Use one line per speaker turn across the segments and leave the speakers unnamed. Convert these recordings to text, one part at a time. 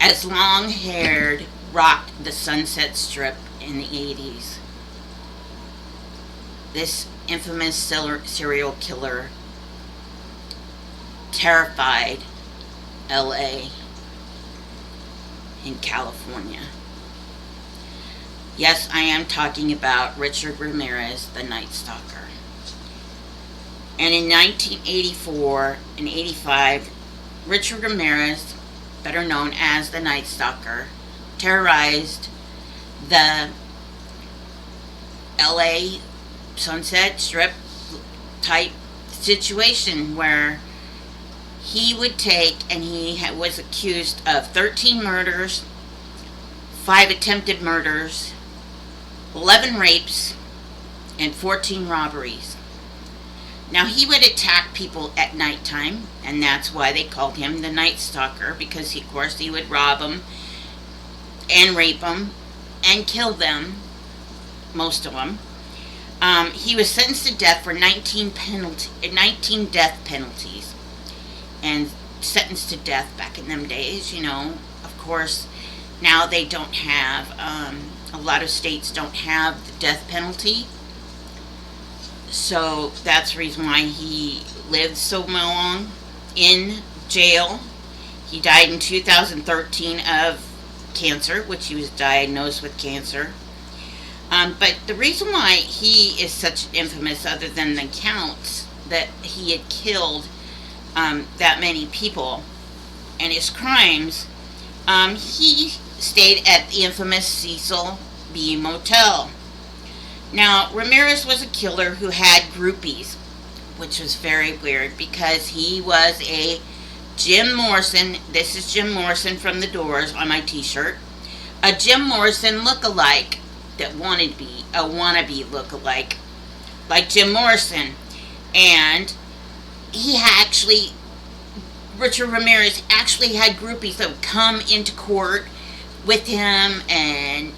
as long-haired rocked the Sunset Strip in the 80s. This infamous serial killer terrified LA in California. Yes, I am talking about Richard Ramirez, the Night Stalker. And in 1984 and 85, Richard Ramirez, better known as the Night Stalker, terrorized the LA Sunset Strip type situation where he would take, and he was accused of 13 murders, 5 attempted murders, 11 rapes, and 14 robberies. Now, he would attack people at nighttime, and that's why they called him the Night Stalker, because, of course, he would rob them and rape them and kill them, most of them. He was sentenced to death for 19 death penalties, and sentenced to death back in them days, Of course, now they don't have, a lot of states don't have the death penalty. So that's the reason why he lived so long in jail. He died in 2013 of cancer, which he was diagnosed with cancer. But the reason why he is such infamous, other than the counts that he had killed that many people and his crimes, he stayed at the infamous Cecil B Motel. Now, Ramirez was a killer who had groupies, which was very weird because he was a Jim Morrison. This is Jim Morrison from The Doors on my t-shirt. A Jim Morrison look-alike that wanted to be a wannabe look-alike like Jim Morrison. And Richard Ramirez actually had groupies that would come into court with him and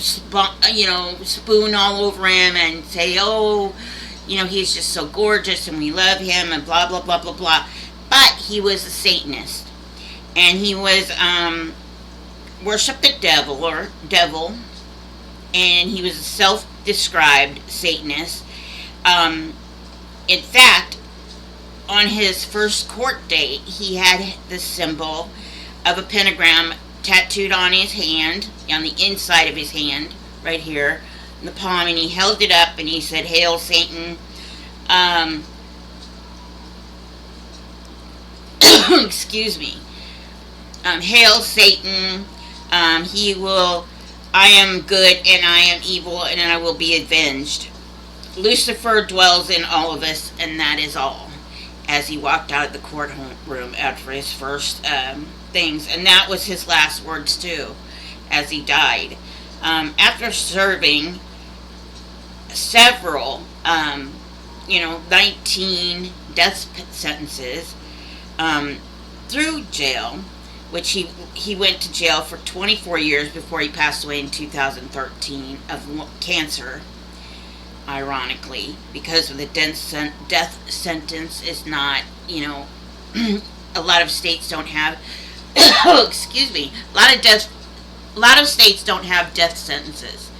spoon all over him and say, he's just so gorgeous and we love him and blah, blah, blah, blah, blah. But he was a Satanist. And he was, worshiped the devil, and he was a self-described Satanist. In fact, on his first court date, he had the symbol of a pentagram tattooed on his hand, on the inside of his hand, right here, in the palm, and he held it up and he said, "Hail Satan." Excuse me. Hail Satan. I am good and I am evil and I will be avenged. Lucifer dwells in all of us, and that is all. As he walked out of the courtroom after his first things, and that was his last words too, as he died. After serving several, 19 death sentences through jail, which he went to jail for 24 years before he passed away in 2013 of cancer. Ironically, because of the death sentence is not, a lot of states don't have. Excuse me. A lot of states don't have death sentences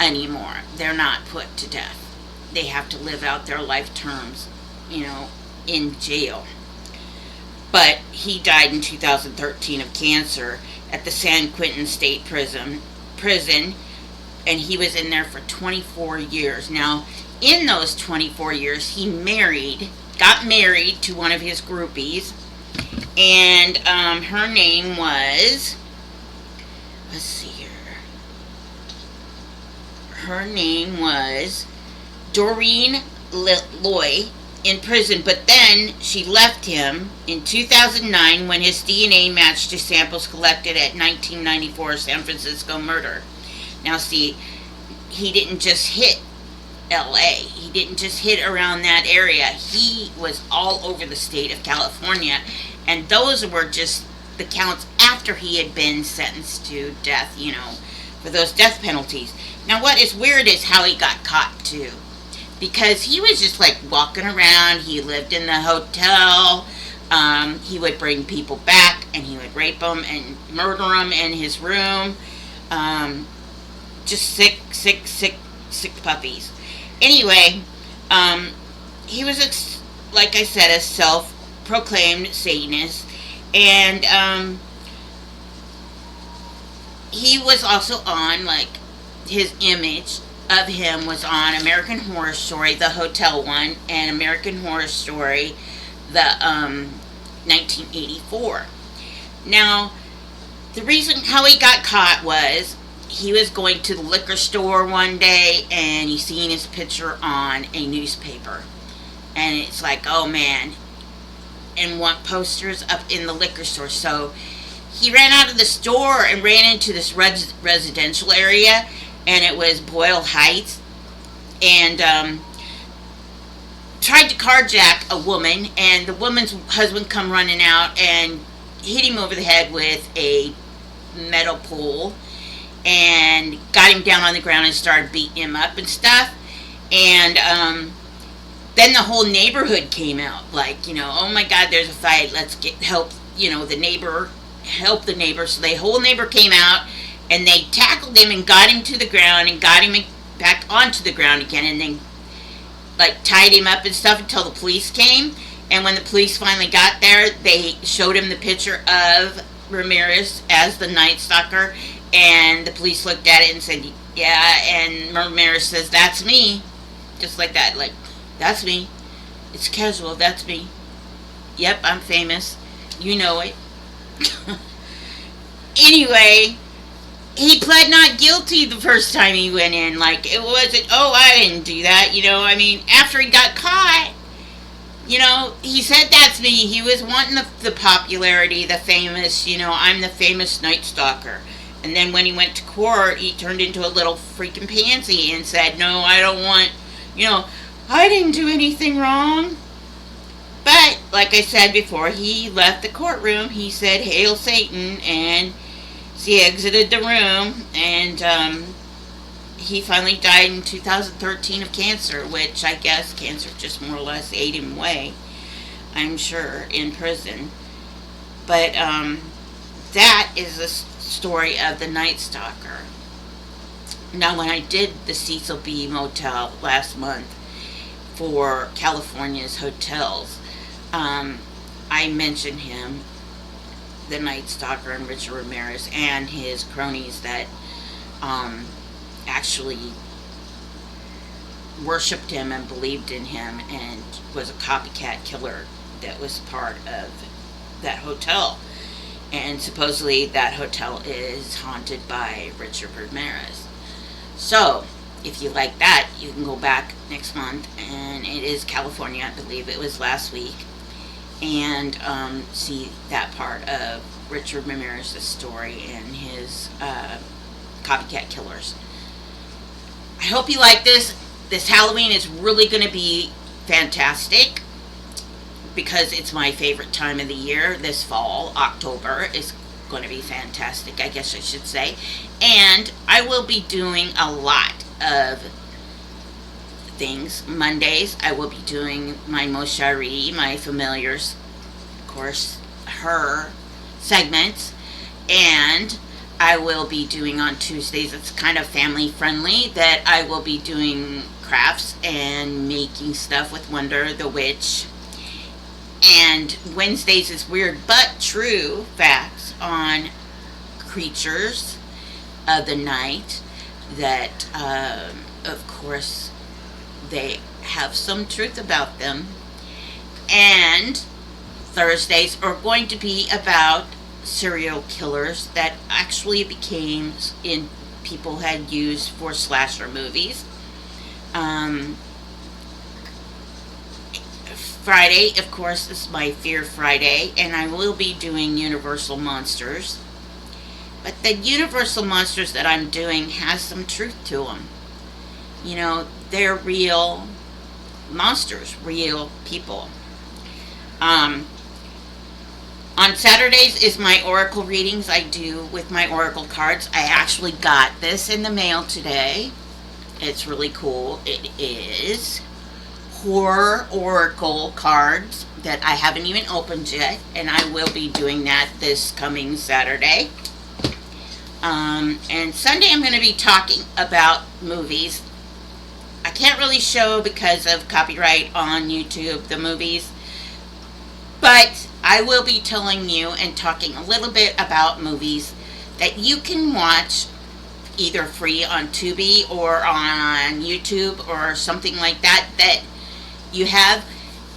anymore. They're not put to death. They have to live out their life terms, in jail. But he died in 2013 of cancer at the San Quentin State Prison, and he was in there for 24 years. Now, in those 24 years, he got married to one of his groupies, and her name was, let's see here, her name was Doreen Loy, in prison, but then she left him in 2009 when his DNA matched to samples collected at 1994 San Francisco murder. Now see, he didn't just hit LA. He didn't just hit around that area. He was all over the state of California, and those were just the counts after he had been sentenced to death, for those death penalties. Now what is weird is how he got caught too. Because he was just like walking around. He lived in the hotel He would bring people back and he would rape them and murder them in his room. Just sick puppies. Anyway, he was, like I said, a self-proclaimed Satanist, and he was also on, like, his image of him was on American Horror Story, the hotel one, and American Horror Story, the 1984. Now, the reason how he got caught was he was going to the liquor store one day and he seen his picture on a newspaper. And it's like, oh man, and want posters up in the liquor store. So he ran out of the store and ran into this residential area, and it was Boyle Heights, and tried to carjack a woman, and the woman's husband come running out and hit him over the head with a metal pole and got him down on the ground and started beating him up and stuff. And then the whole neighborhood came out, like, oh my God, there's a fight, let's get help, the neighbor, help the neighbor. So the whole neighbor came out and they tackled him and got him to the ground and got him back onto the ground again, and then like tied him up and stuff until the police came. And when the police finally got there, they showed him the picture of Ramirez as the Night Stalker, and the police looked at it and said, yeah, and Ramirez says, that's me. Just like that, like, that's me. It's casual, that's me. Yep, I'm famous. You know it. Anyway, he pled not guilty the first time he went in. Like, it wasn't, oh, I didn't do that, I mean, after he got caught, he said, that's me. He was wanting the popularity, the famous, I'm the famous Night Stalker. And then when he went to court, he turned into a little freaking pansy and said, no, I don't want, I didn't do anything wrong. But, like I said before, he left the courtroom. He said, Hail Satan, and he exited the room, and he finally died in 2013 of cancer, which I guess cancer just more or less ate him away, I'm sure, in prison. But that is the story of the Night Stalker. Now, when I did the Cecil B. Motel last month for California's hotels, I mentioned him, the Night Stalker, and Richard Ramirez and his cronies that actually worshipped him and believed in him and was a copycat killer that was part of that hotel. And supposedly that hotel is haunted by Richard Ramirez. So, if you like that, you can go back next month, and it is California, I believe it was last week, and see that part of Richard Ramirez's story and his copycat killers. I hope you like this. This Halloween is really going to be fantastic because it's my favorite time of the year. This fall, October, is going to be fantastic, I guess I should say. And I will be doing a lot of things. Mondays, I will be doing my Moshari, my familiars, of course, her segments. And I will be doing on Tuesdays, it's kind of family friendly, that I will be doing crafts and making stuff with Wonder the Witch. And Wednesdays is weird but true facts on creatures of the night that, of course, they have some truth about them. And Thursdays are going to be about serial killers that actually became in people had used for slasher movies. Friday, of course, is my Fear Friday, and I will be doing Universal Monsters. But the Universal Monsters that I'm doing has some truth to them. They're real monsters, real people. On Saturdays is my Oracle readings I do with my Oracle cards. I actually got this in the mail today. It's really cool. It is Horror Oracle cards that I haven't even opened yet, and I will be doing that this coming Saturday. And Sunday I'm going to be talking about movies. I can't really show because of copyright on YouTube the movies, but I will be telling you and talking a little bit about movies that you can watch either free on Tubi or on YouTube or something like that that you have.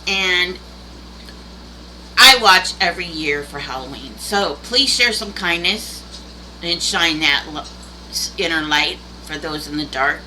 And I watch every year for Halloween. So please share some kindness and shine that inner light for those in the dark.